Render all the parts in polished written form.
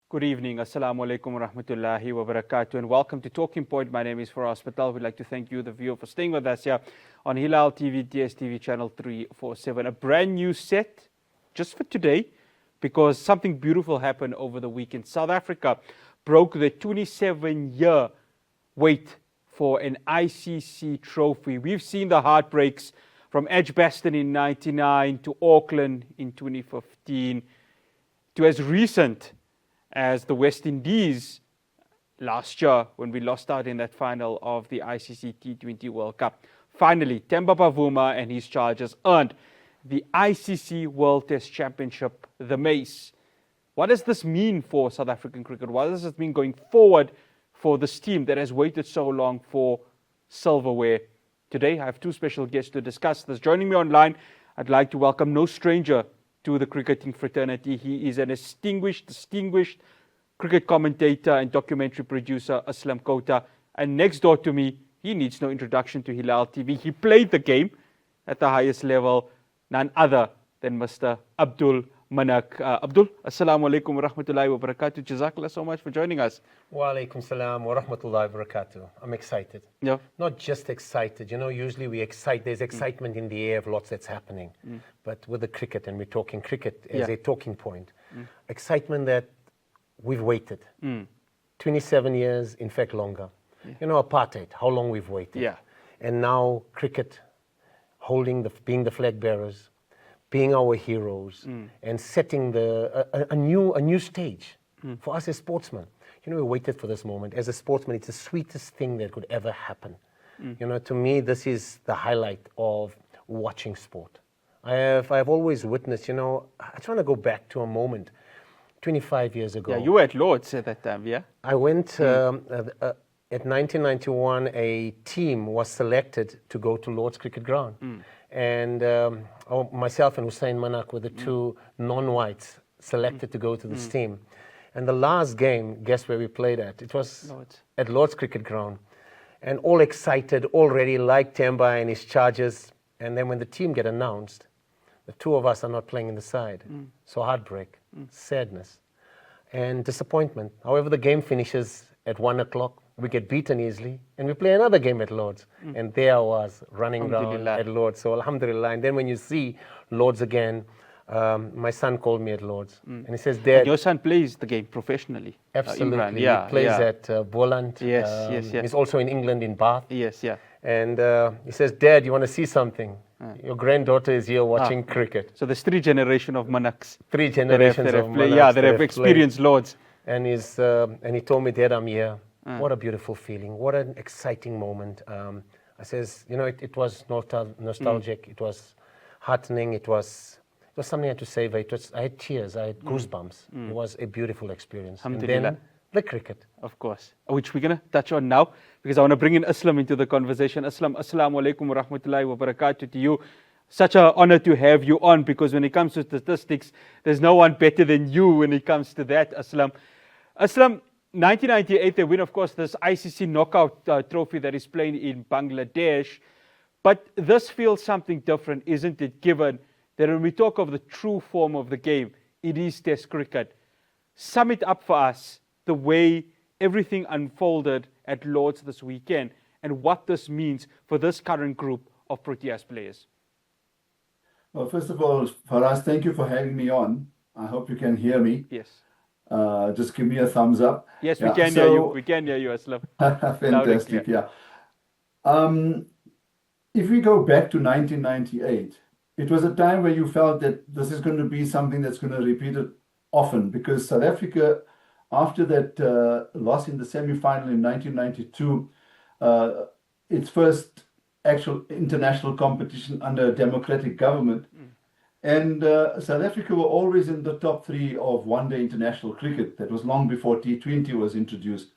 Good evening. Assalamu alaikum wa rahmatullahi wa barakatuh, and welcome to Talking Point. My name is Faraz Patel. We'd like to thank you, the viewer, for staying with us here on Hilaal TV, DSTV channel 347. A brand new set just for today, because something beautiful happened over the weekend. South Africa broke the 27-year wait for an ICC trophy. We've seen the heartbreaks from Edgbaston in '99 to Auckland in 2015 to as recent as the West Indies last year when we lost out in that final of the ICC T20 World Cup. Finally, Temba Bavuma and his Chargers earned the ICC World Test Championship, the Mace. What does this mean for South African cricket? What does this mean going forward for this team that has waited so long for silverware? Today, I have two special guests to discuss this. Joining me online, I'd like to welcome no stranger to the cricketing fraternity. He is an distinguished cricket commentator and documentary producer, Aslam Khota. And next door to me, he needs no introduction to Hilaal TV. He played the game at the highest level, none other than Mr. Abdul Manack. Abdul, assalamu alaikum wa rahmatullahi wa barakatuh. Jazakallah so much for joining us. Wa alaikum salam wa rahmatullahi wa barakatuh. I'm excited. Yeah. Not just excited. You know, usually there's excitement in the air of lots that's happening. But with the cricket, and we're talking cricket as a talking point, excitement that we've waited. 27 years, in fact longer. You know, apartheid, how long we've waited. Yeah. And now cricket being the flag bearers, being our heroes, and setting a new stage for us as sportsmen. You know, we waited for this moment. As a sportsman, it's the sweetest thing that could ever happen. You know, to me, this is the highlight of watching sport. I've always witnessed, you know, I just want to go back to a moment 25 years ago. Yeah, you were at Lord's at that time, yeah? I went, at 1991, a team was selected to go to Lord's Cricket Ground. And myself and Hussein Manack were the two non-whites selected to go to this team. And the last game, guess where we played at? It was at Lord's Cricket Ground. And all excited, already like Temba and his Chargers. And then when the team get announced, the two of us are not playing in the side. So heartbreak, sadness, and disappointment. However, the game finishes at 1 o'clock. We get beaten easily, and we play another game at Lord's. And there I was, running around at Lord's. So alhamdulillah. And then when you see Lord's again, my son called me at Lord's. And he says, Dad... And your son plays the game professionally. Absolutely. He plays at Boland. Yes. He's also in England, in Bath. Yes. And he says, Dad, you want to see something? Your granddaughter is here watching cricket. So there's three generations of Manacks. Three generations of Manacks. Yeah, that have experienced Lords. And he told me, Dad, I'm here. What a beautiful feeling. What an exciting moment. I says, you know, it was nostalgic. It was heartening. It was something I had to savor. I had tears. I had goosebumps. It was a beautiful experience. And then the cricket. Of course, which we're going to touch on now, because I want to bring in Aslam into the conversation. Aslam, assalamu alaikum wa rahmatullahi wa barakatuh to you. Such an honor to have you on, because when it comes to statistics, there's no one better than you when it comes to that, Aslam. Aslam, 1998, they win, of course, this ICC knockout trophy that is playing in Bangladesh. But this feels something different, isn't it, given that when we talk of the true form of the game, it is Test cricket. Sum it up for us, the way everything unfolded at Lord's this weekend, and what this means for this current group of Proteas players. Well, first of all, Faraz, thank you for having me on. I hope you can hear me. Yes. Just give me a thumbs up. Yes, we can hear you. We can hear you, Aslam. Fantastic, yeah. If we go back to 1998, it was a time where you felt that this is going to be something that's going to repeat it often, because South Africa, after that loss in the semi-final in 1992, its first actual international competition under a democratic government, and South Africa were always in the top three of one-day international cricket. That was long before T20 was introduced.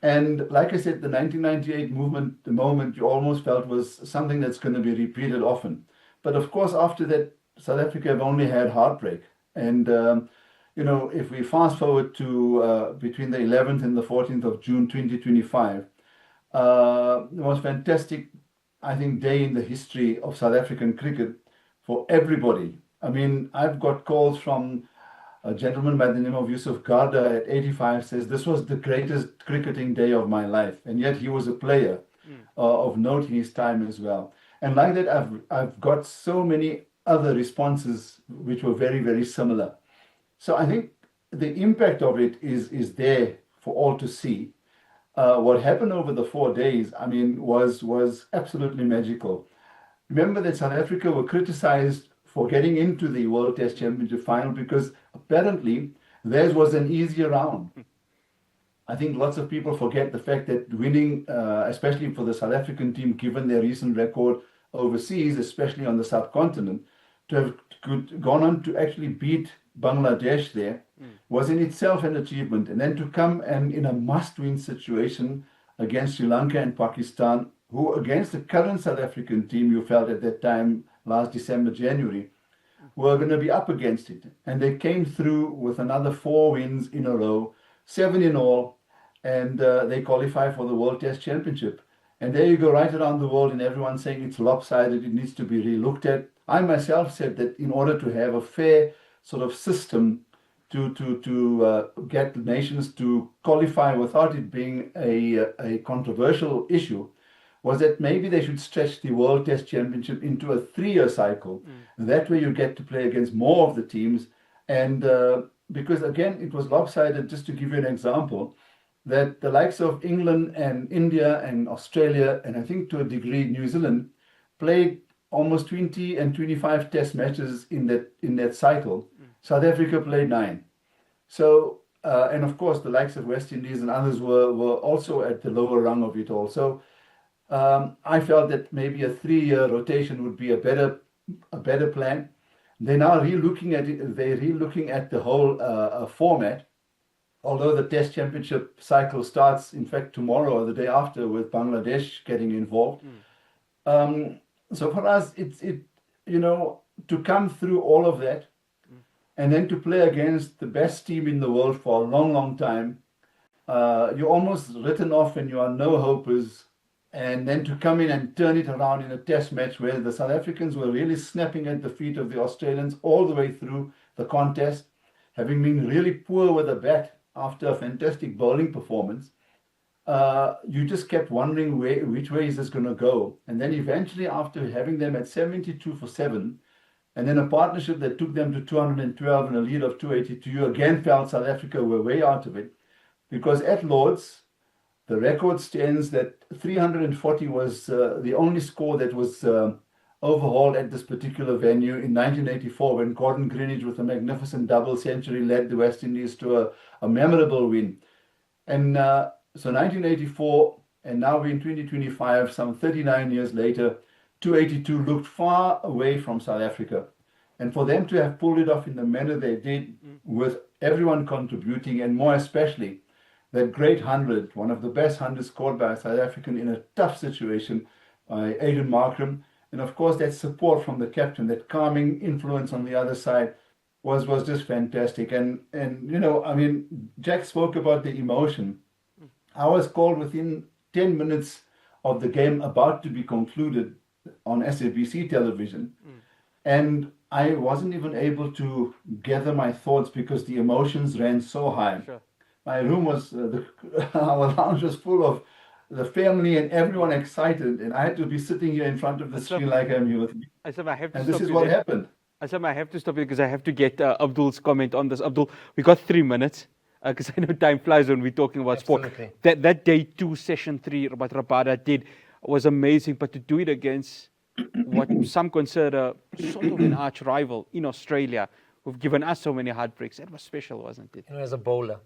And like I said, the 1998 movement, the moment you almost felt was something that's going to be repeated often. But of course, after that, South Africa have only had heartbreak. And, you know, if we fast forward to between the 11th and the 14th of June 2025, the most fantastic, I think, day in the history of South African cricket for everybody. I mean, I've got calls from A gentleman by the name of Yusuf Garda at 85 says, this was the greatest cricketing day of my life. And yet he was a player of note in his time as well. And like that, I've got so many other responses which were very, very similar. So I think the impact of it is there for all to see. What happened over the 4 days, I mean, was absolutely magical. Remember that South Africa were criticized for getting into the World Test Championship final because apparently theirs was an easier round. I think lots of people forget the fact that winning, especially for the South African team, given their recent record overseas, especially on the subcontinent, to have gone on to actually beat Bangladesh there was in itself an achievement. And then to come and in a must-win situation against Sri Lanka and Pakistan, who against the current South African team you felt at that time, last December, January, were going to be up against it. And they came through with another 4 wins in a row, 7 in all, and they qualify for the World Test Championship. And there you go, right around the world, and everyone saying it's lopsided, it needs to be re-looked at. I myself said that in order to have a fair sort of system to get nations to qualify without it being a controversial issue, was that maybe they should stretch the World Test Championship into a 3-year cycle. That way you get to play against more of the teams. And because, again, it was lopsided, just to give you an example, that the likes of England and India and Australia, and I think to a degree New Zealand, played almost 20 and 25 test matches in that cycle. South Africa played 9. So, and of course, the likes of West Indies and others were also at the lower rung of it all. So I felt that maybe a 3-year rotation would be a better plan. They're now re-looking at it. They're re-looking at the whole format. Although the Test Championship cycle starts, in fact, tomorrow or the day after, with Bangladesh getting involved. So for us, it's to come through all of that, and then to play against the best team in the world for a long, long time. You're almost written off and you are no-hopers. And then to come in and turn it around in a test match where the South Africans were really snapping at the feet of the Australians all the way through the contest, having been really poor with a bat after a fantastic bowling performance. You just kept wondering which way is this going to go. And then eventually, after having them at 72 for 7, and then a partnership that took them to 212 and a lead of 282, you again felt South Africa were way out of it. Because at Lord's, the record stands that 340 was the only score that was overhauled at this particular venue in 1984, when Gordon Greenidge, with a magnificent double century, led the West Indies to a memorable win. And so 1984, and now we're in 2025, some 39 years later, 282 looked far away from South Africa. And for them to have pulled it off in the manner they did, with everyone contributing, and more especially that great 100, one of the best 100s scored by a South African in a tough situation by Aiden Markram. And of course, that support from the captain, that calming influence on the other side was just fantastic. And I mean, Jack spoke about the emotion. I was called within 10 minutes of the game about to be concluded on SABC television. And I wasn't even able to gather my thoughts because the emotions ran so high. Sure. My room was, our lounge was full of the family and everyone excited, and I had to be sitting here in front of the screen like I'm here with you. And this is what happened. Aslam, I have to stop you because I have to get Abdul's comment on this. Abdul, we got 3 minutes because I know time flies when we're talking about sport. That day 2, session 3, what Rabada did was amazing, but to do it against what some consider sort of an arch rival in Australia, who've given us so many heartbreaks, that was special, wasn't it? As a bowler,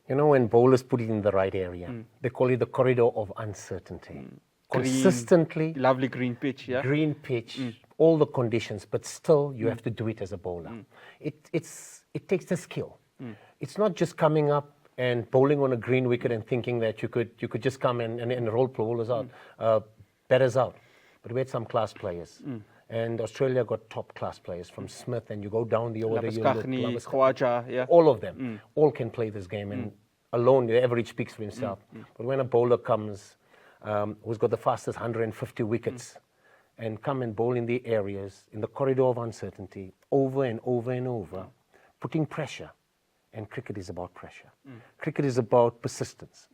when bowlers put it in the right area, they call it the corridor of uncertainty. Consistently. Green, lovely green pitch, yeah? Green pitch, all the conditions, but still you have to do it as a bowler. It takes the skill. It's not just coming up and bowling on a green wicket and thinking that you could just come and roll bowlers out, batters out. But we had some class players. And Australia got top class players from Smith, and you go down the order. Khwaja, yeah. All of them, all can play this game, and alone the average speaks for himself. But when a bowler comes, who's got the fastest 150 wickets, and come and bowl in the areas, in the corridor of uncertainty, over and over and over, putting pressure. And cricket is about pressure. Cricket is about persistence.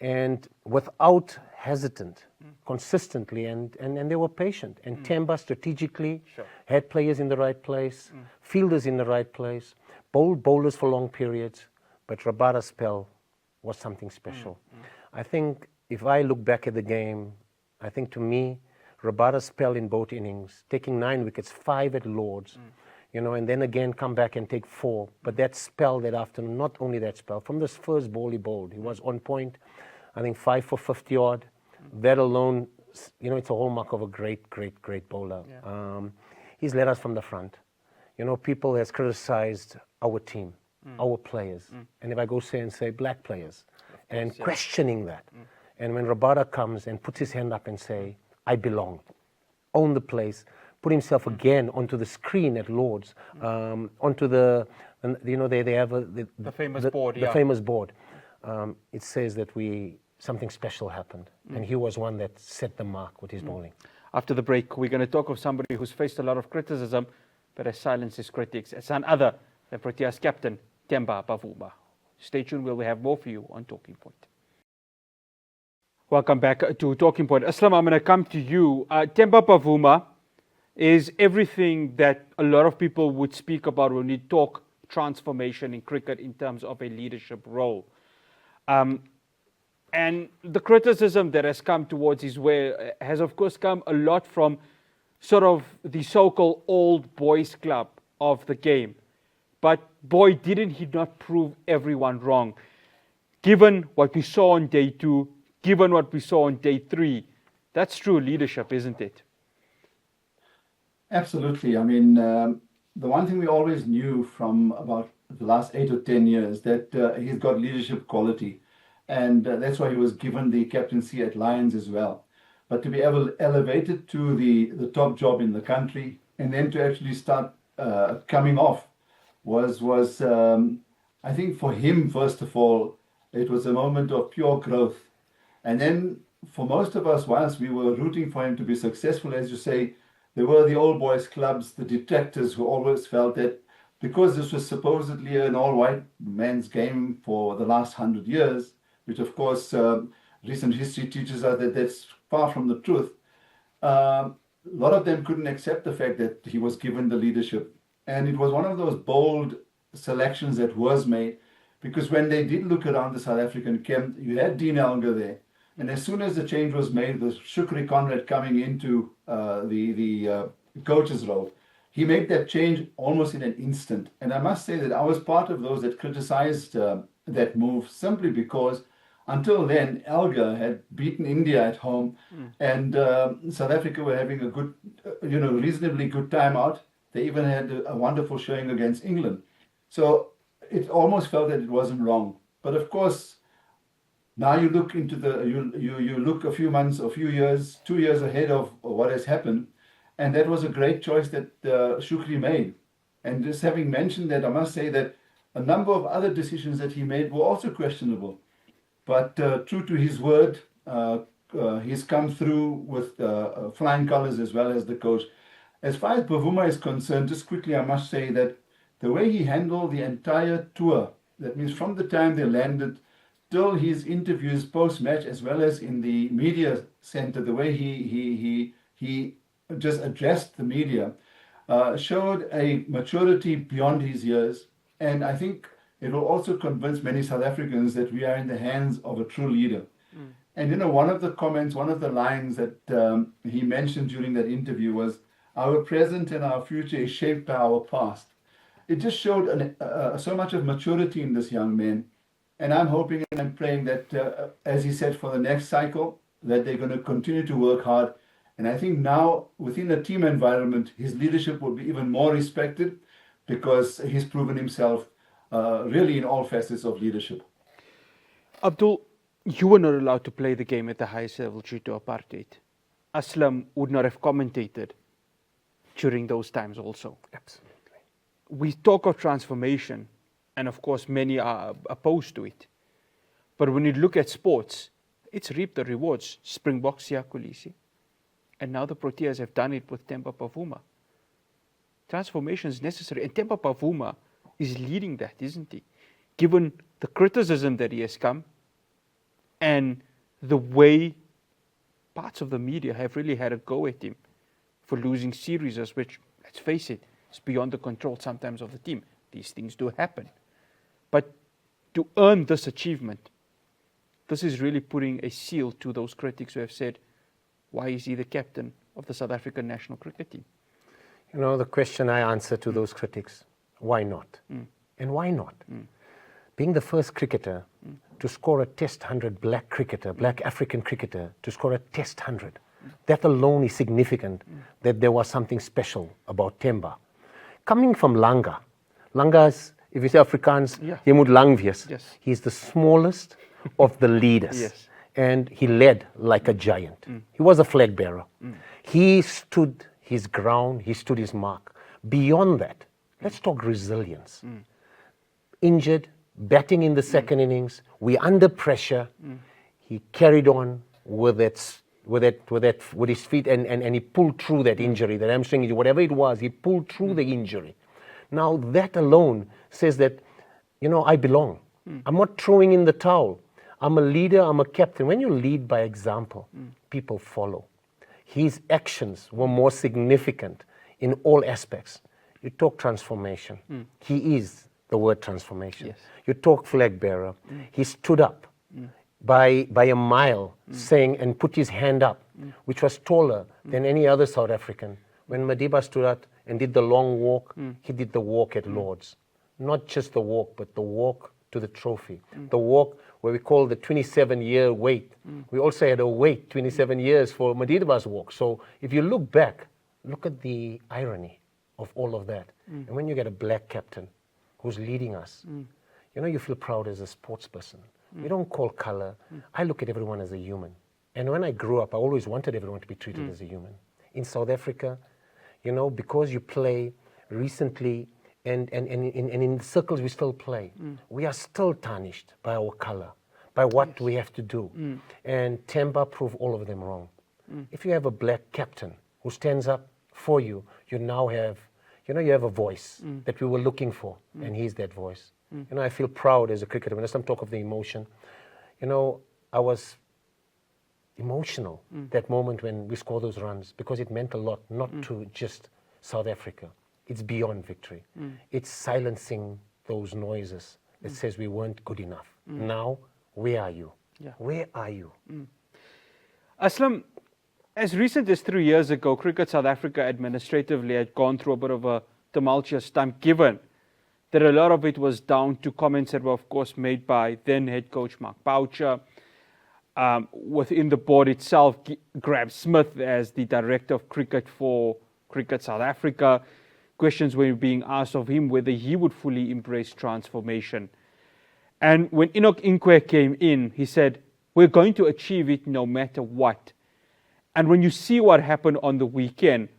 And without hesitant, consistently, and they were patient. And Temba strategically had players in the right place, fielders in the right place, bowlers for long periods. But Rabada's spell was something special. I think if I look back at the game, I think to me, Rabada's spell in both innings, taking 9 wickets, 5 at Lords, you know, and then again come back and take 4. But that spell that afternoon, not only that spell, from this first ball he bowled, he was on point, I think 5 for 50 odd. That alone, you know, it's a hallmark of a great, great, great bowler. Yeah. He's led us from the front. You know, people has criticized our team, our players. And if I go say black players, and questioning that. And when Rabada comes and puts his hand up and say, I belong, own the place, put himself again onto the screen at Lords, onto the, you know, they have the famous board. The famous board. It says that something special happened. And he was one that set the mark with his bowling. After the break, we're going to talk of somebody who's faced a lot of criticism, but has silenced his critics. It's none other than Proteas captain, Temba Bavuma. Stay tuned, we'll have more for you on Talking Point. Welcome back to Talking Point. Aslam, I'm going to come to you. Temba Bavuma is everything that a lot of people would speak about when we talk transformation in cricket in terms of a leadership role. And the criticism that has come towards his way has, of course, come a lot from sort of the so-called old boys club of the game. But boy, didn't he not prove everyone wrong. Given what we saw on day 2, given what we saw on day 3, that's true leadership, isn't it? Absolutely. I mean, the one thing we always knew from about the last 8 or 10 years that he's got leadership quality. And that's why he was given the captaincy at Lions as well. But to be elevated to the top job in the country and then to actually start coming off was I think for him, first of all, it was a moment of pure growth. And then for most of us, whilst we were rooting for him to be successful, as you say, there were the old boys clubs, the detractors who always felt that because this was supposedly an all-white man's game for the last 100 years, which of course recent history teaches us that that's far from the truth, a lot of them couldn't accept the fact that he was given the leadership. And it was one of those bold selections that was made, because when they did look around the South African camp, you had Dean Elgar there. And as soon as the change was made, with Shukri Conrad coming into the coach's role, he made that change almost in an instant. And I must say that I was part of those that criticized that move, simply because until then, Elgar had beaten India at home, and South Africa were having a good, reasonably good time out. They even had a wonderful showing against England. So it almost felt that it wasn't wrong. But of course, now you look into you look a few months, a few years, 2 years ahead of what has happened, and that was a great choice that Shukri made. And just having mentioned that, I must say that a number of other decisions that he made were also questionable. But true to his word, he's come through with flying colors as well as the coach. As far as Bavuma is concerned, just quickly, I must say that the way he handled the entire tour, that means from the time they landed till his interviews post-match, as well as in the media center, the way he just addressed the media, showed a maturity beyond his years. And I think it will also convince many South Africans that we are in the hands of a true leader. And one of the comments, one of the lines that he mentioned during that interview was, "Our present and our future is shaped by our past." It just showed so much of maturity in this young man. And I'm hoping and I'm praying that, as he said, for the next cycle, that they're going to continue to work hard. And I think now, within the team environment, his leadership will be even more respected, because he's proven himself really in all facets of leadership. Abdul, you were not allowed to play the game at the highest level due to apartheid. Aslam would not have commentated during those times also. Absolutely. We talk of transformation, and of course many are opposed to it. But when you look at sports, it's reaped the rewards. Springboks, Siya Kolisi. And now the Proteas have done it with Temba Bavuma. Transformation is necessary. And Temba Bavuma is leading that, isn't he? Given the criticism that he has come and the way parts of the media have really had a go at him for losing series, which, let's face it, is beyond the control sometimes of the team. These things do happen. But to earn this achievement, this is really putting a seal to those critics who have said, why is he the captain of the South African national cricket team? You know, the question I answer to those critics, why not? And why not? Being the first cricketer to score a Test 100, black African cricketer, to score a Test 100, that alone is significant that there was something special about Themba. Coming from Langa, Langa's, if you say Afrikaans, he moet lang wees. Yes. He's the smallest of the leaders. Yes. And he led like a giant. He was a flag bearer. He stood his ground, he stood his mark. Beyond that, let's talk resilience. Injured, batting in the second innings, we under pressure. He carried on with his feet and he pulled through that injury, that hamstring injury, whatever it was, he pulled through the injury. Now that alone says that, you know, I belong. I'm not throwing in the towel. I'm a leader, I'm a captain. When you lead by example, people follow. His actions were more significant in all aspects. You talk transformation. He is the word transformation. Yes. You talk flag bearer. He stood up by a mile saying and put his hand up, which was taller than any other South African. When Madiba stood up and did the long walk, he did the walk at Lord's. Not just the walk, but the walk to the trophy. The walk where we call the 27-year wait. We also had a wait 27 years for Madiba's walk. So if you look back, look at the irony of all of that. And when you get a black captain who's leading us, you know, you feel proud as a sports person. We don't call color. I look at everyone as a human. And when I grew up, I always wanted everyone to be treated as a human. In South Africa, you know, because you play recently, and in circles we still play, we are still tarnished by our color, by what we have to do. And Themba proved all of them wrong. If you have a black captain who stands up for you, you now have, you know, you have a voice that we were looking for, and he's that voice. You know, I feel proud as a cricketer. When I talk of the emotion, you know, I was emotional that moment when we scored those runs, because it meant a lot, not to just South Africa. It's beyond victory. It's silencing those noises that says we weren't good enough. Now, where are you? Where are you? Aslam, as recent as 3 years ago, Cricket South Africa administratively had gone through a bit of a tumultuous time, given that a lot of it was down to comments that were, of course, made by then head coach Mark Boucher. Within the board itself, Graham Smith as the director of cricket for Cricket South Africa. Questions were being asked of him whether he would fully embrace transformation. And when Enoch Inkwe came in, he said, we're going to achieve it no matter what. And when you see what happened on the weekend,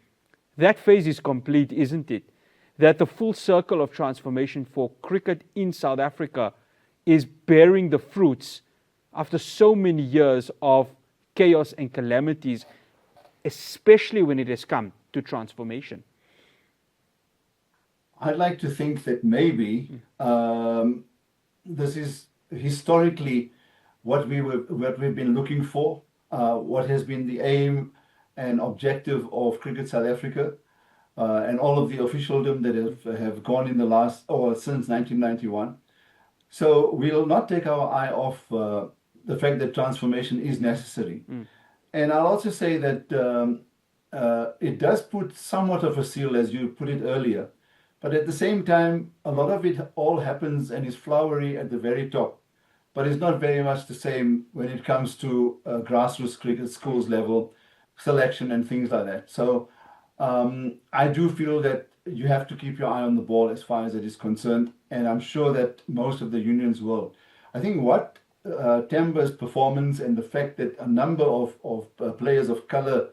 that phase is complete, isn't it? That the full circle of transformation for cricket in South Africa is bearing the fruits after so many years of chaos and calamities, especially when it has come to transformation. I'd like to think that maybe this is historically what we've been looking for, what has been the aim and objective of Cricket South Africa, and all of the officialdom that have gone in the last, or since 1991. So we'll not take our eye off the fact that transformation is necessary. And I'll also say that it does put somewhat of a seal, as you put it earlier, but at the same time, a lot of it all happens and is flowery at the very top, but it's not very much the same when it comes to grassroots cricket, schools level, selection and things like that. So I do feel that you have to keep your eye on the ball as far as it is concerned, and I'm sure that most of the unions will. I think what Themba's performance and the fact that a number of players of color,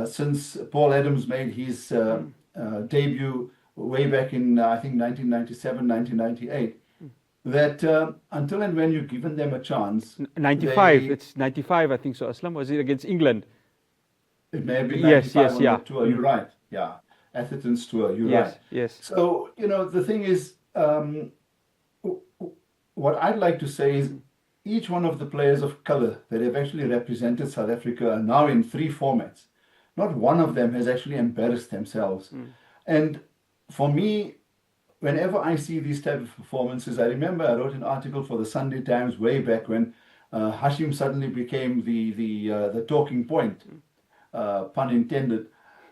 since Paul Adams made his debut way back in, I think, 1997, 1998, that until and when you've given them a chance... 95, it's 95, I think so, Aslam. Was it against England? It may have been 95 yes, on the tour, you're right. Yeah, Atherton's tour, you're right. Yes. So, you know, the thing is, what I'd like to say is each one of the players of color that have actually represented South Africa are now in 3 formats. Not one of them has actually embarrassed themselves. And for me, whenever I see these type of performances, I remember I wrote an article for the Sunday Times way back when Hashim suddenly became the talking point, pun intended,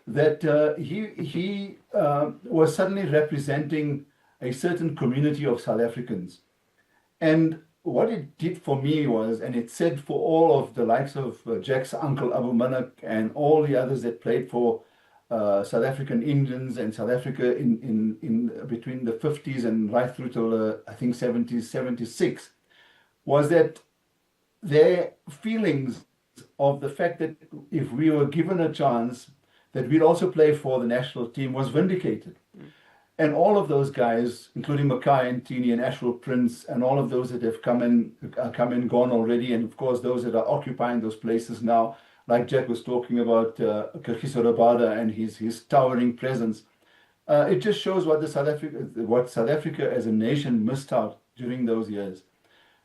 that he was suddenly representing a certain community of South Africans. And what it did for me was, and it said for all of the likes of Jack's uncle Abdul Manack and all the others that played for South African Indians and South Africa in between the 50s and right through till I think 70s, 76, was that their feelings of the fact that if we were given a chance that we'd also play for the national team was vindicated. And all of those guys, including Mackay and Tini and Ashwell Prince and all of those that have come and gone already, and of course those that are occupying those places now, like Jack was talking about Kagiso Rabada and his towering presence, it just shows what South Africa as a nation missed out during those years.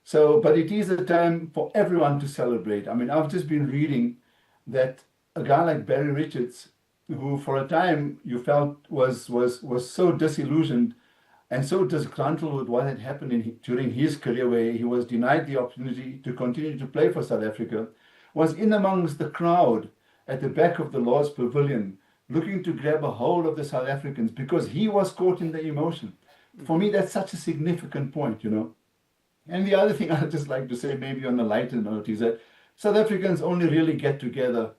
So, but it is a time for everyone to celebrate. I mean, I've just been reading that a guy like Barry Richards, who for a time you felt was so disillusioned and so disgruntled with what had happened during his career, where he was denied the opportunity to continue to play for South Africa, was in amongst the crowd at the back of the Lord's Pavilion, looking to grab a hold of the South Africans because he was caught in the emotion. For me, that's such a significant point, you know. And the other thing I'd just like to say, maybe on a lighter note, is that South Africans only really get together,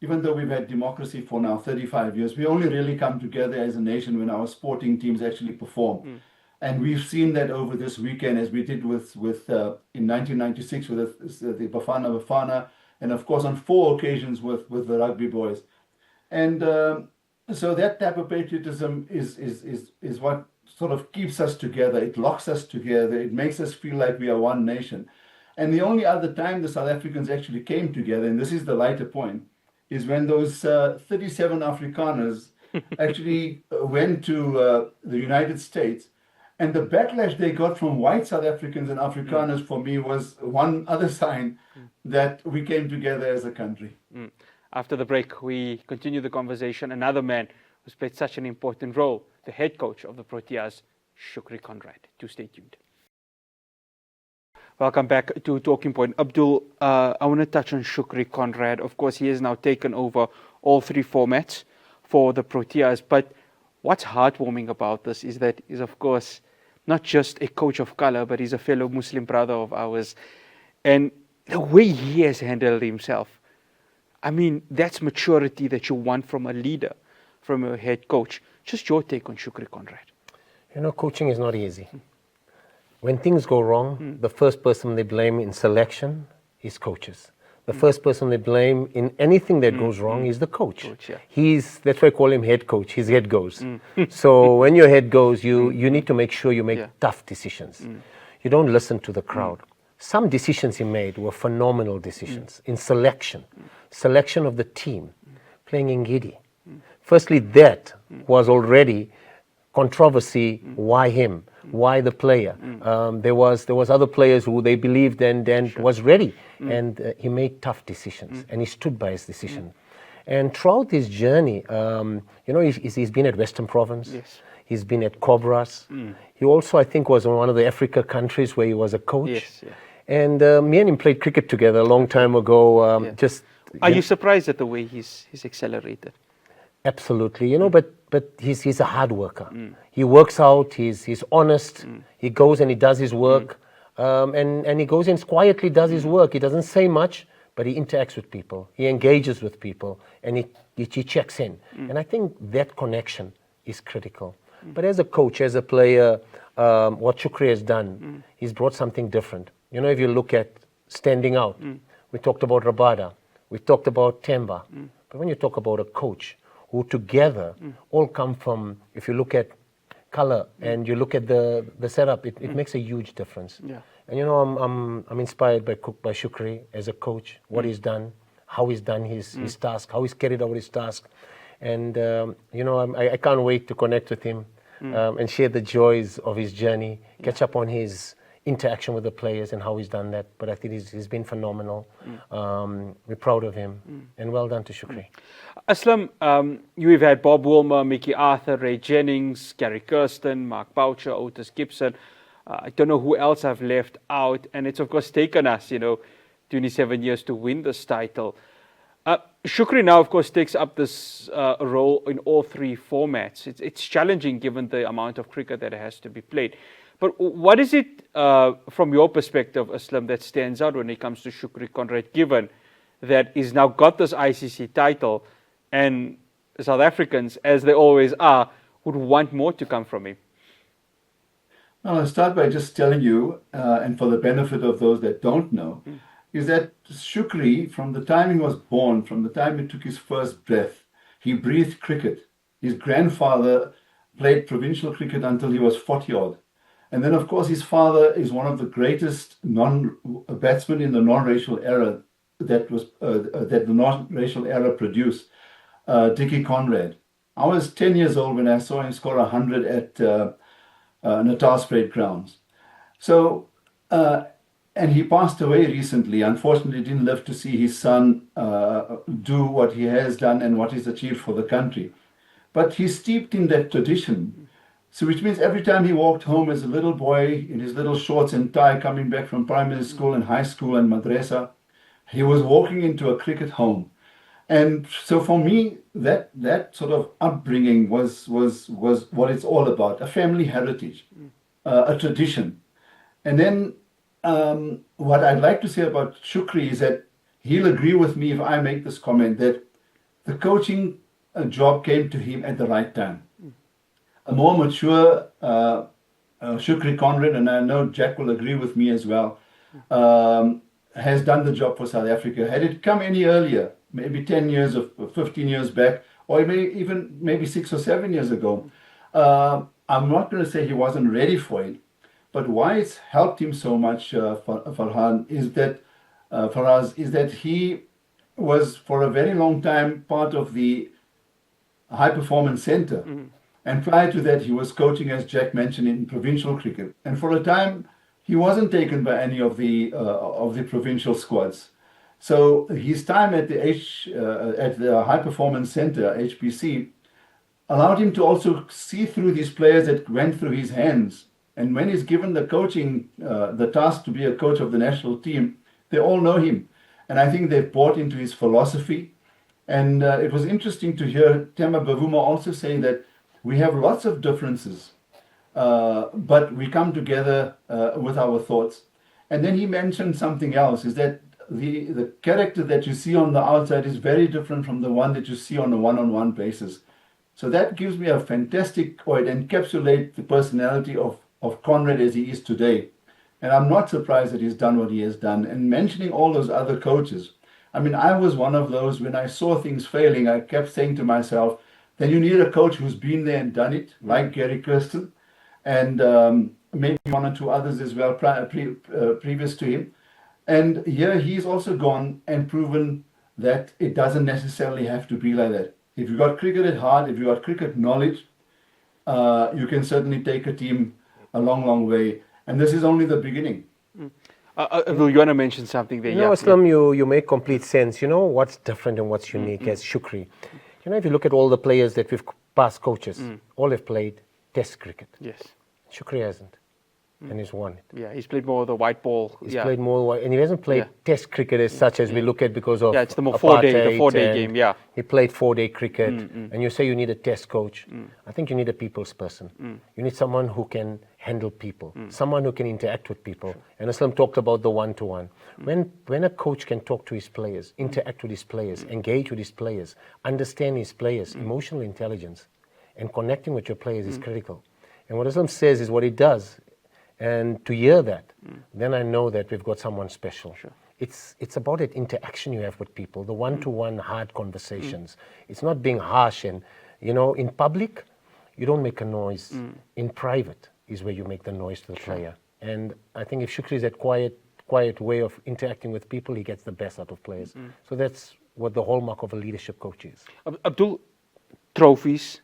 even though we've had democracy for now 35 years, we only really come together as a nation when our sporting teams actually perform. And we've seen that over this weekend, as we did with in 1996 with the Bafana Bafana, and of course on 4 occasions with the rugby boys. And so that type of patriotism is what sort of keeps us together. It locks us together. It makes us feel like we are one nation. And the only other time the South Africans actually came together, and this is the lighter point, is when those 37 Afrikaners actually went to the United States. And the backlash they got from white South Africans and Afrikaners, for me, was one other sign that we came together as a country. After the break, we continue the conversation. Another man who's played such an important role, the head coach of the Proteas, Shukri Conrad. Do stay tuned. Welcome back to Talking Point. Abdul, I want to touch on Shukri Conrad. Of course, he has now taken over all 3 formats for the Proteas. But what's heartwarming about this is that he's, of course, not just a coach of color, but he's a fellow Muslim brother of ours. And the way he has handled himself, I mean, that's maturity that you want from a leader, from a head coach. Just your take on Shukri Conrad. You know, coaching is not easy. When things go wrong, the first person they blame in selection is coaches. The first person they blame in anything that goes wrong is the coach. Yeah. That's why I call him head coach. His head goes. So when your head goes, you need to make sure you make tough decisions. You don't listen to the crowd. Some decisions he made were phenomenal decisions in selection of the team, playing Ngidi. Firstly, that was already controversy. Why him? Why the player? There was other players who they believed and was ready, and he made tough decisions, and he stood by his decision. And throughout his journey, you know, he's been at Western Province. Yes. He's been at Cobras. He also, I think, was in one of the Africa countries where he was a coach. Yes, yeah. And me and him played cricket together a long time ago. Are you surprised at the way he's accelerated? Absolutely, you know, but he's a hard worker. He works out. He's honest. He goes and he does his work, and he goes and quietly does his work. He doesn't say much, but he interacts with people. He engages with people, and he checks in. And I think that connection is critical. But as a coach, as a player, what Shukri has done, he's brought something different. You know, if you look at standing out, we talked about Rabada, we talked about Temba, but when you talk about a coach who together all come from, if you look at color and you look at the setup, it makes a huge difference. Yeah. And you know, I'm inspired by Shukri as a coach, what he's done, how he's done his task, how he's carried out his task. And you know, I can't wait to connect with him. and share the joys of his journey, catch up on his interaction with the players and how he's done that. But I think he's been phenomenal. We're proud of him, and well done to Shukri. Aslam, you've had Bob Wilmer, Mickey Arthur, Ray Jennings, Gary Kirsten, Mark Boucher, Otis Gibson. I don't know who else I've left out. And it's, of course, taken us, 27 years to win this title. Shukri now, of course, takes up this role in all three formats. It's challenging given the amount of cricket that has to be played. But what is it, from your perspective, Aslam, that stands out when it comes to Shukri Conrad, given that he's now got this ICC title and South Africans, as they always are, would want more to come from him? Well, I'll start by just telling you, and for the benefit of those that don't know, is that Shukri, from the time he was born, from the time he took his first breath, he breathed cricket. His grandfather played provincial cricket until he was 40-odd. And then, of course, his father is one of the greatest batsmen in the non-racial era that the non-racial era produced, Dickie Conrad. I was 10 years old when I saw him score 100 at Natal's Parade Grounds. So, and he passed away recently. Unfortunately, didn't live to see his son do what he has done and what he's achieved for the country. But he's steeped in that tradition. So which means every time he walked home as a little boy in his little shorts and tie coming back from primary school and high school and madrasa, he was walking into a cricket home. And so for me, that sort of upbringing was what it's all about, a family heritage, a tradition. And then what I'd like to say about Shukri is that he'll agree with me if I make this comment, that the coaching job came to him at the right time. A more mature Shukri Conrad, and I know Jack will agree with me as well, has done the job for South Africa. Had it come any earlier, maybe 10 years or 15 years back, or maybe 6 or 7 years ago, I'm not going to say he wasn't ready for it, but why it's helped him so much, Farhan, is that for us, is that he was for a very long time part of the high performance center. And prior to that, he was coaching, as Jack mentioned, in provincial cricket. And for a time, he wasn't taken by any of the provincial squads. So his time at the High Performance Center, HPC, allowed him to also see through these players that went through his hands. And when he's given the coaching, the task to be a coach of the national team, they all know him. And I think they've bought into his philosophy. And it was interesting to hear Tema Bavuma also say that we have lots of differences, but we come together with our thoughts. And then he mentioned something else, is that the character that you see on the outside is very different from the one that you see on a one-on-one basis. So that gives me a fantastic, or it encapsulates the personality of Conrad as he is today. And I'm not surprised that he's done what he has done. And mentioning all those other coaches, I mean, I was one of those, when I saw things failing, I kept saying to myself, then you need a coach who's been there and done it, like Gary Kirsten, and maybe one or two others as well previous to him. And here he's also gone and proven that it doesn't necessarily have to be like that. If you've got cricket at heart, if you've got cricket knowledge, you can certainly take a team a long, long way. And this is only the beginning. Abdul, you want to mention something there? Aslam, you make complete sense. You know what's different and what's unique as Shukri. You know, if you look at all the players that we've past coaches, all have played Test cricket. Yes. Shukri hasn't, and he's won it. Yeah, he's played more of the white ball. He's played more, and he hasn't played Test cricket as such as we look at because of it's the more four-day game. Yeah. He played 4-day cricket, and you say you need a Test coach. I think you need a people's person. You need someone who can handle people, someone who can interact with people. And Aslam talked about the one-to-one. When a coach can talk to his players, interact with his players, engage with his players, understand his players, emotional intelligence, and connecting with your players is critical. And what Aslam says is what he does. And to hear that, then I know that we've got someone special. Sure. It's about that interaction you have with people, the one-to-one hard conversations. It's not being harsh and, in public, you don't make a noise. In private is where you make the noise to the player. And I think if Shukri is that quiet way of interacting with people, he gets the best out of players. So that's what the hallmark of a leadership coach is. Abdul, trophies.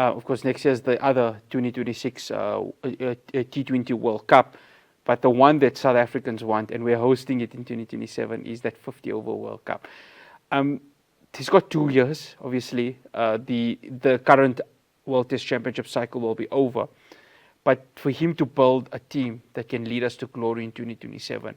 Of course, next year is the other 2026 T20 World Cup. But the one that South Africans want, and we're hosting it in 2027, is that 50-over World Cup. He's got 2 years, obviously. The current World Test Championship cycle will be over. But for him to build a team that can lead us to glory in 2027,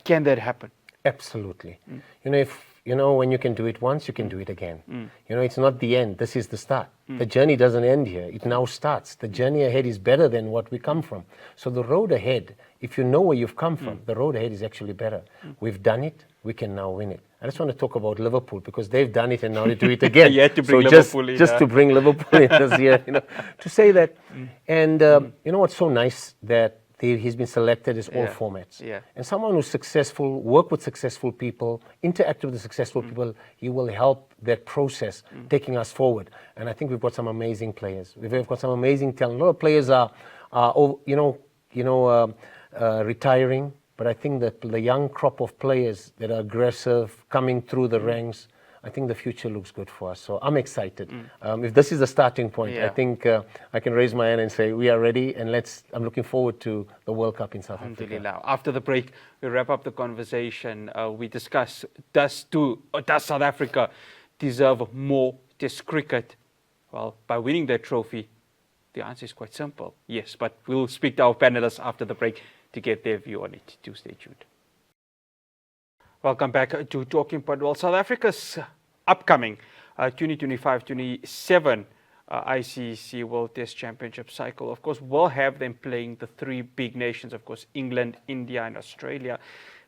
can that happen? Absolutely. When you can do it once, you can do it again. It's not the end. This is the start. The journey doesn't end here. It now starts. The journey ahead is better than what we come from. So the road ahead, if you know where you've come from, the road ahead is actually better. We've done it. We can now win it. I just want to talk about Liverpool because they've done it and now they do it again. You had to bring Liverpool in. Just to bring Liverpool in this year, to say that. And you know what's so nice that he's been selected as all formats. Yeah. And someone who's successful, work with successful people, interact with the successful people, he will help that process taking us forward. And I think we've got some amazing players. We've got some amazing talent. A lot of players are retiring, but I think that the young crop of players that are aggressive, coming through the ranks, I think the future looks good for us. So I'm excited. If this is the starting point, I think I can raise my hand and say we are ready, and I'm looking forward to the World Cup in South Africa. After the break, we wrap up the conversation. We discuss, does South Africa deserve more Test cricket? Well, by winning that trophy, the answer is quite simple. Yes, but we'll speak to our panelists after the break to get their view on it. Do stay tuned. Welcome back to Talking Point. Well, South Africa's upcoming 2025-27 ICC World Test Championship cycle, of course, will have them playing the 3 big nations, of course, England, India, and Australia.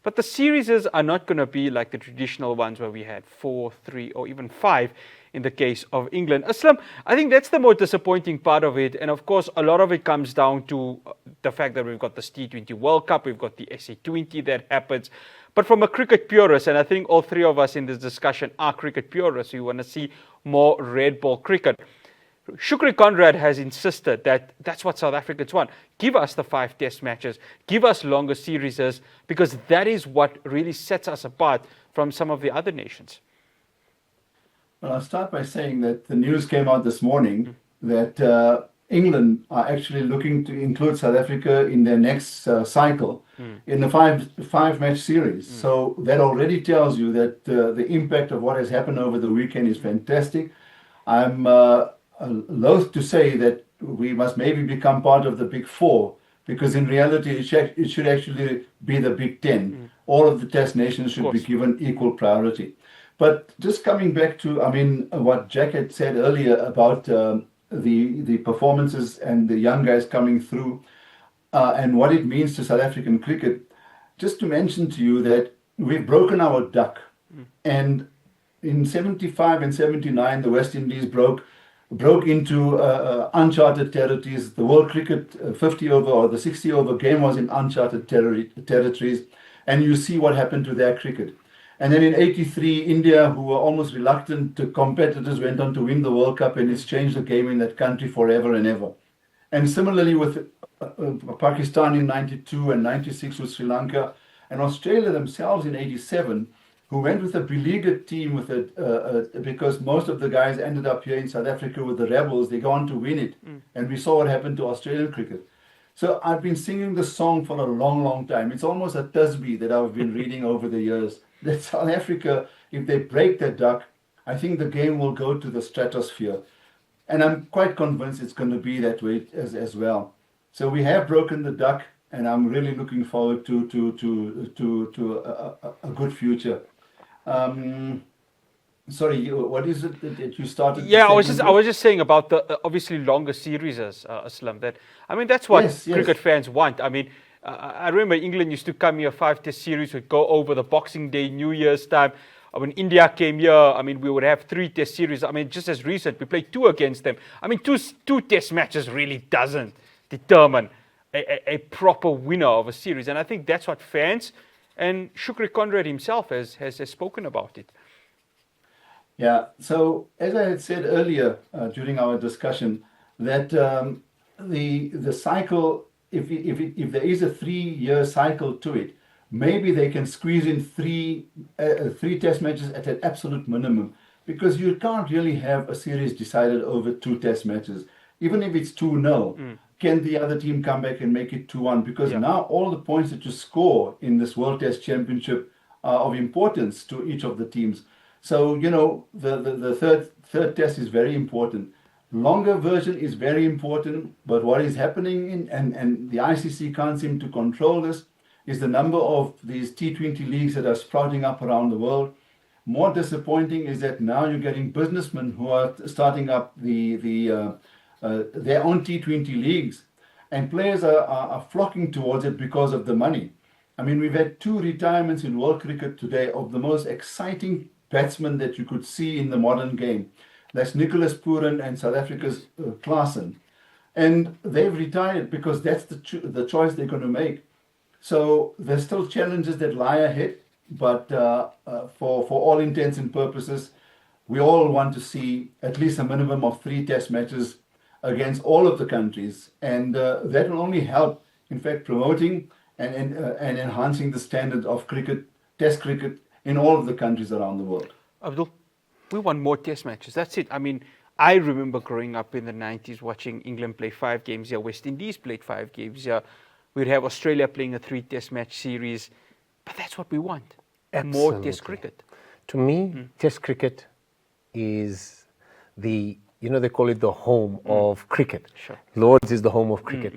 But the series are not going to be like the traditional ones where we had 4, 3, or even 5 in the case of England. Aslam, I think that's the most disappointing part of it. And of course, a lot of it comes down to the fact that we've got this T20 World Cup, we've got the SA20 that happens. But from a cricket purist, and I think all 3 of us in this discussion are cricket purists, we want to see more red ball cricket. Shukri Conrad has insisted that that's what South Africans want. Give us the 5 test matches, give us longer series, because that is what really sets us apart from some of the other nations. Well, I'll start by saying that the news came out this morning that England are actually looking to include South Africa in their next cycle in the five match series. So that already tells you that the impact of what has happened over the weekend is fantastic. I'm loath to say that we must maybe become part of the Big 4, because in reality it should actually be the Big 10. All of the test nations should be given equal priority. But just coming back to, what Jack had said earlier about the performances and the young guys coming through and what it means to South African cricket, just to mention to you that we've broken our duck. And in 75 and 79, the West Indies broke into uncharted territories. The World Cricket 50 over or the 60 over game was in uncharted territories. And you see what happened to their cricket. And then in 83, India, who were almost reluctant competitors, went on to win the World Cup, and it's changed the game in that country forever and ever. And similarly with Pakistan in 92 and 96 with Sri Lanka, and Australia themselves in 87, who went with a beleaguered team because most of the guys ended up here in South Africa with the Rebels. They go on to win it. And we saw what happened to Australian cricket. So I've been singing this song for a long, long time. It's almost a tasbih that I've been reading over the years. That South Africa, if they break that duck, I think the game will go to the stratosphere. And I'm quite convinced it's going to be that way as well. So we have broken the duck, and I'm really looking forward to a good future. Sorry, what is it that you started? Yeah, I was just saying about the obviously longer series, Aslam. That's what cricket fans want. I remember England used to come here, 5 test series would go over the Boxing Day, New Year's time. When India came here, we would have 3 test series. Just as recent, we played 2 against them. Two test matches really doesn't determine a proper winner of a series. And I think that's what fans, and Shukri Conrad himself has spoken about it. Yeah, so as I had said earlier during our discussion, that the cycle, if there is a 3-year cycle to it, maybe they can squeeze in three test matches at an absolute minimum. because you can't really have a series decided over 2 test matches. Even if it's 2-0, can the other team come back and make it 2-1? Because now all the points that you score in this World Test Championship are of importance to each of the teams. So, you know, the third test is very important. Longer version is very important, but what is happening and the ICC can't seem to control this, is the number of these T20 leagues that are sprouting up around the world. More disappointing is that now you're getting businessmen who are starting up their own T20 leagues, and players are flocking towards it because of the money. I mean, we've had 2 retirements in world cricket today of the most exciting batsmen that you could see in the modern game. That's Nicholas Pooran and South Africa's Klaasen. And they've retired because that's the choice they're going to make. So there's still challenges that lie ahead, but for all intents and purposes, we all want to see at least a minimum of 3 test matches against all of the countries. And that will only help, in fact, promoting and enhancing the standard of cricket, test cricket, in all of the countries around the world. Abdul, we want more test matches. That's it. I mean, I remember growing up in the 90s watching England play 5 games here, West Indies played 5 games here. We'd have Australia playing a 3 test match series. But that's what we want. Absolutely. More test cricket. To me, test cricket is the, you know, they call it the home of cricket. Sure. Lords is the home of cricket.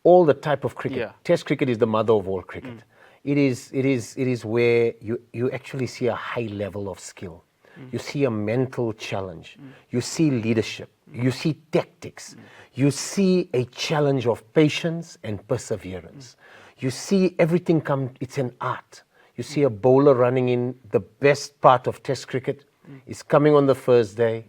All the type of cricket. Yeah. Test cricket is the mother of all cricket. It is where you actually see a high level of skill. You see a mental challenge. You see leadership. You see tactics. You see a challenge of patience and perseverance. You see everything come, it's an art. You see a bowler running in. The best part of test cricket is coming on the first day,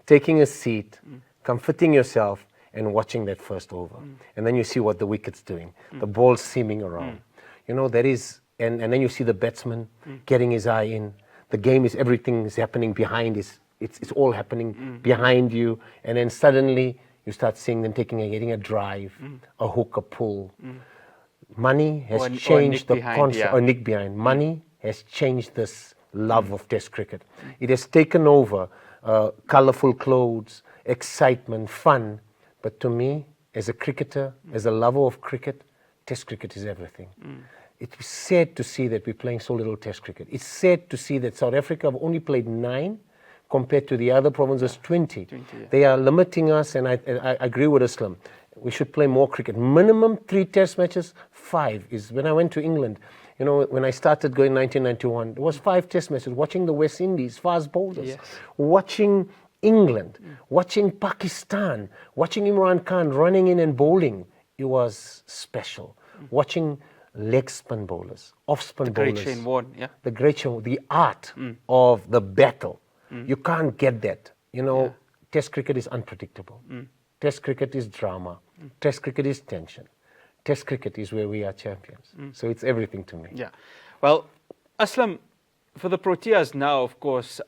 taking a seat, comforting yourself, and watching that first over. And then you see what the wicket's doing. The ball's seaming around. You know, that is, and then you see the batsman getting his eye in. The game is, everything is happening behind, it's all happening behind you. And then suddenly you start seeing them getting a drive, a hook, a pull. Money has changed the concept, or nick behind. Money has changed this love of test cricket. It has taken over colorful clothes, excitement, fun. But to me, as a cricketer, as a lover of cricket, test cricket is everything. It's sad to see that we're playing so little test cricket. It's sad to see that South Africa have only played 9 compared to the other provinces 20. They are limiting us, and I agree with Aslam. We should play more cricket. Minimum 3 test matches, 5 is. When I went to England, you know, when I started going in 1991, there was 5 test matches, watching the West Indies, fast bowlers, watching England, watching Pakistan, watching Imran Khan running in and bowling. It was special. Watching leg spin bowlers, off spin bowlers. Great Shane Warne, The great Shane, the art of the battle. You can't get that. You know, test cricket is unpredictable. Test cricket is drama. Test cricket is tension. Test cricket is where we are champions. So it's everything to me. Yeah. Well, Aslam, for the Proteas now, of course,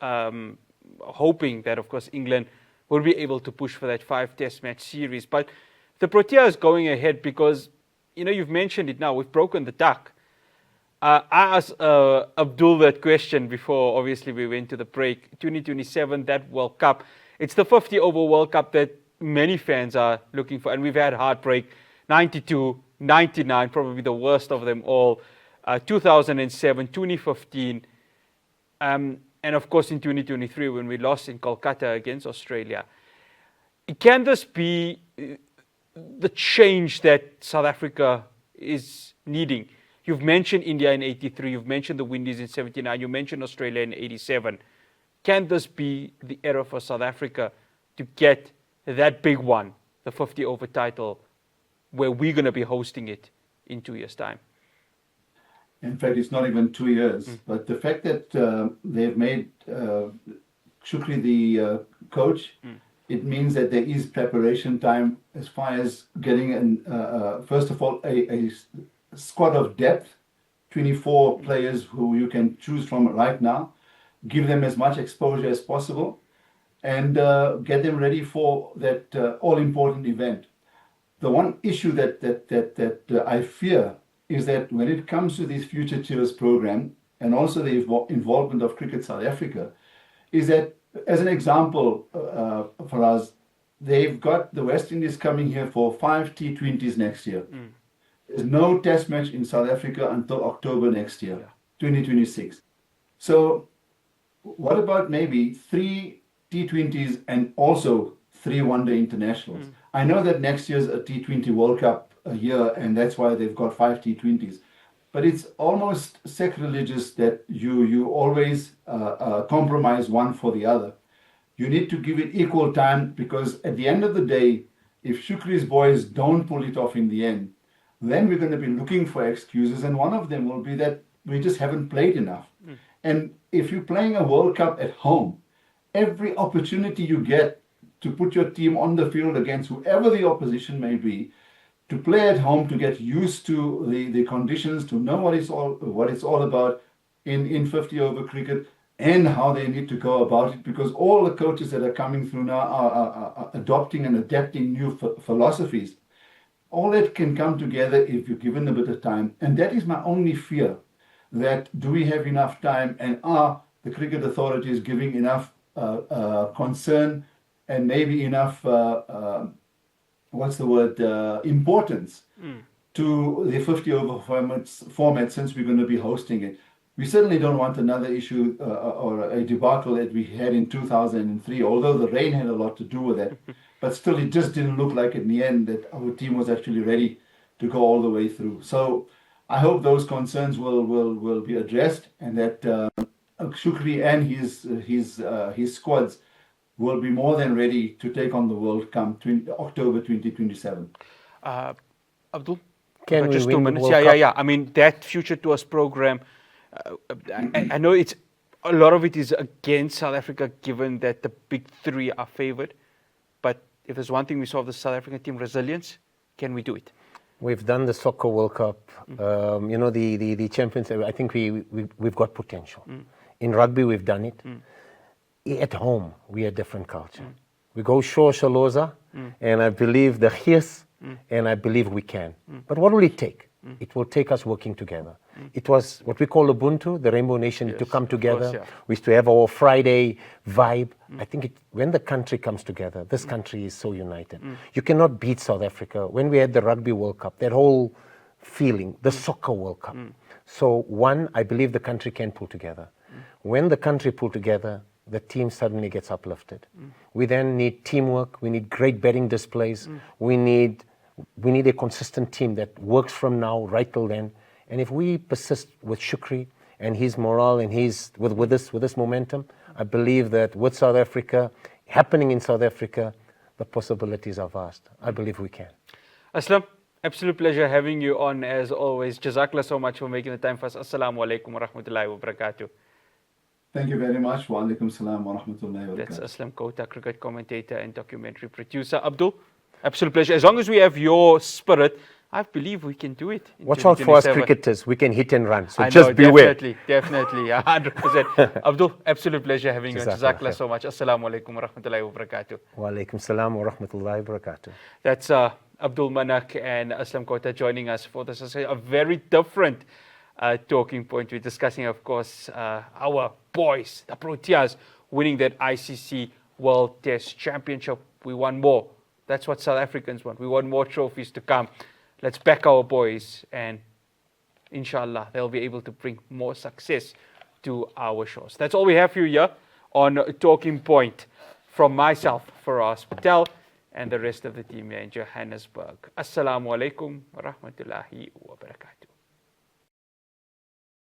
hoping that, of course, England will be able to push for that 5 test match series. But the Proteas going ahead because, you know, you've mentioned it now, we've broken the duck. I asked Abdul that question before, obviously, we went to the break. 2027, that World Cup. It's the 50-over World Cup that many fans are looking for. And we've had heartbreak, 92, 99, probably the worst of them all. 2007, 2015. And of course, in 2023, when we lost in Kolkata against Australia. Can this be the change that South Africa is needing? You've mentioned India in 83, you've mentioned the Windies in 79, you mentioned Australia in 87. Can this be the era for South Africa to get that big one, the 50-over title, where we're going to be hosting it in 2 years' time? In fact, it's not even 2 years. But the fact that they've made Shukri the coach, it means that there is preparation time as far as getting, first of all, a squad of depth, 24 players who you can choose from right now, give them as much exposure as possible, and get them ready for that all-important event. The one issue that I fear is that when it comes to this Future Cheers program, and also the involvement of Cricket South Africa, is that as an example, for us, they've got the West Indies coming here for 5 T20s next year. There's no test match in South Africa until October next year, 2026. So what about maybe 3 T20s and also 3 one-day internationals? I know that next year's a T20 World Cup a year, and that's why they've got 5 T20s. But it's almost sacrilegious that you always compromise one for the other. You need to give it equal time, because at the end of the day, if Shukri's boys don't pull it off in the end, then we're going to be looking for excuses, and one of them will be that we just haven't played enough. And if you're playing a World Cup at home, every opportunity you get to put your team on the field against whoever the opposition may be, to play at home, to get used to the conditions, to know what it's all about in 50 over cricket, and how they need to go about it, because all the coaches that are coming through now are adopting and adapting new philosophies. All that can come together if you're given a bit of time. And that is my only fear, that do we have enough time, and are the cricket authorities giving enough concern and maybe enough, importance to the 50 over format, since we're going to be hosting it. We certainly don't want another issue or a debacle that we had in 2003, although the rain had a lot to do with that. But still, it just didn't look like in the end that our team was actually ready to go all the way through. So I hope those concerns will be addressed, and that Shukri and his squads will be more than ready to take on the world come October 2027. Abdul? Can we just win 2 the minutes? World Yeah. Cup? I mean, that Future Tours program, I know it's a lot of it is against South Africa, given that the big 3 are favoured. But if there's one thing we saw of the South African team, resilience, can we do it? We've done the Soccer World Cup. The Champions. I think we've got potential. In rugby, we've done it. At home, we are a different culture. We go Shaloza, and I believe the Hirs, and I believe we can. But what will it take? It will take us working together. It was what we call Ubuntu, the Rainbow Nation, to come together. Course, yeah. We used to have our Friday vibe. I think when the country comes together, this country is so united. You cannot beat South Africa. When we had the Rugby World Cup, that whole feeling, the Soccer World Cup. So one, I believe the country can pull together. When the country pull together, the team suddenly gets uplifted. We then need teamwork. We need great betting displays. We need a consistent team that works from now right till then. And if we persist with Shukri and his morale and with this momentum, I believe that with South Africa, happening in South Africa, the possibilities are vast. I believe we can. Aslam, absolute pleasure having you on as always. Jazakallah so much for making the time for us. Assalamu alaikum wa rahmatullahi wa barakatuh. Thank you very much. Wa alaikum salam wa rahmatullahi wa barakatuh. That's Aslam Khota, cricket commentator and documentary producer. Abdul, absolute pleasure. As long as we have your spirit, I believe we can do it. Watch out for us cricketers. We can hit and run. So I just know, beware. Definitely, 100%. Abdul, absolute pleasure having you on. Jazakallah Jazakallah so much. Assalamu alaikum wa rahmatullahi wa barakatuh. Wa alaikum salam wa rahmatullahi wa barakatuh. That's Abdul Manack and Aslam Khota joining us for this. A very different talking point. We're discussing, of course, our boys, the Proteas, winning that ICC World Test Championship. We want more. That's what South Africans want. We want more trophies to come. Let's back our boys, and inshallah, they'll be able to bring more success to our shores. That's all we have for you here on Talking Point. From myself, Faraz Patel, and the rest of the team here in Johannesburg. Assalamu alaikum wa rahmatullahi wa barakatuh.